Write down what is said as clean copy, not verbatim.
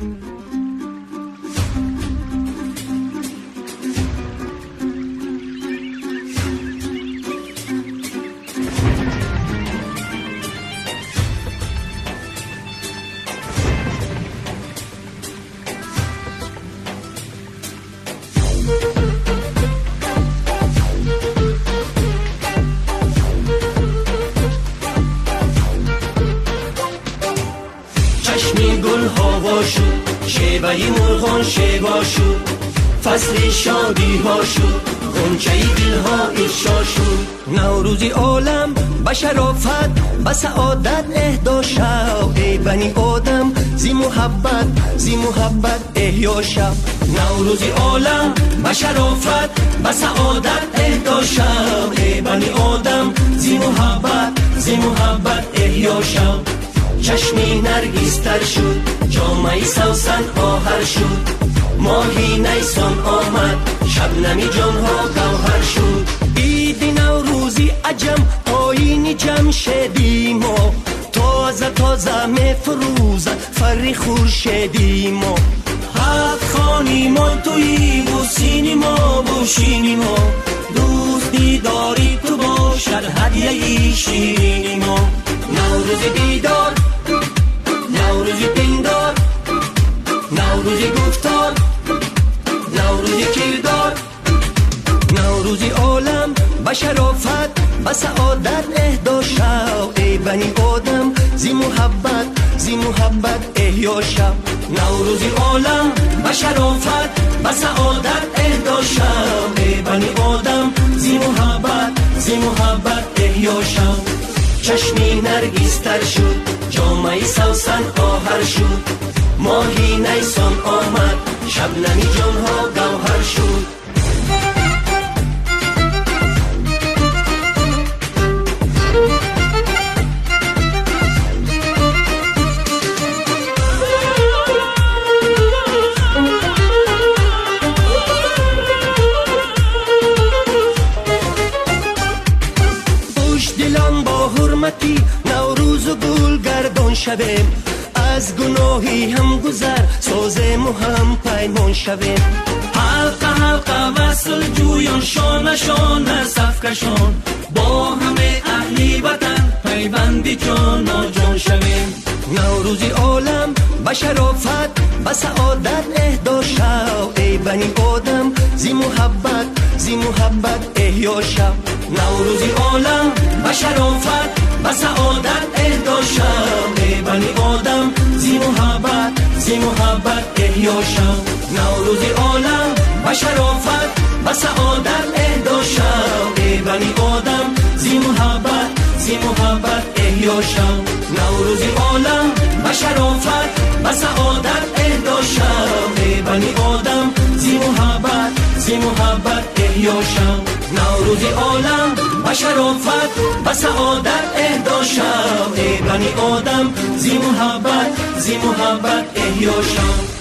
چشمی گل هوا شد، شیوهی مرغان شیوا شد، فصل شادی ها شد، غنچه دل ها افشا شد. نوروزی عالم به شرافت به سعادت اهدا شو، ای بنی آدم زی محبت احیا شو. نوروزی عالم به شرافت به سعادت اهدا شو، ای بنی آدم زی محبت احیا شو. چشمی نرگیستر شد، جامعی سوسن آهر شد، ماهی نیسان آمد، شبنمی جانها گوهر شد. عید نوروزی عجم آیین جمشیدی ما، تازه میفروزد فر خورشیدی ما. هفت خانی ما توی بوسینی ما بوشینی ما، دوستی داری تو باشد هدیه شیرینی ما. نوروز دیدار، نوروز پیندار، نوروز گفتار، نوروز کردار. نوروز عالم به شرافت به سعادت اهدا شو، ای بنی آدم زی محبت احیا شو. نوروز عالم به شرافت به سعادت اهدا شو، ای بنی آدم زی محبت احیا شو. چشمی نرگیستر شد، جامعی سوسن آهر شد، ماهی نیسان آمد، شبنمی جانها گوهر شد. دلم با حرمتی نوروز و گل گردان شویم، از گناهی هم گذر سازیم و هم پیمان شویم. حلقه وصل جویان شانه شانه صف کشان، با همه اهلی وطن پیوندی جان جان شویم. نوروزی عالم به شرافت به سعادت اهدا شو، ای بنی آدم زی محبت احیا شو. نوروزی عالم به شرافت به سعادت اهدا شو، ای بنی آدم زی محبت احیا شو. نوروزی عالم به شرافت به سعادت اهدا شو، ای بنی آدم زی محبت احیا شو. نوروزی عالم به شرافت به سعادت اهدا شو، ای بنی آدم زی محبت احیا شو. نوروزی عالم به شرافت به سعادت اهدا شو، ای بنی آدم زی محبت احیا شو.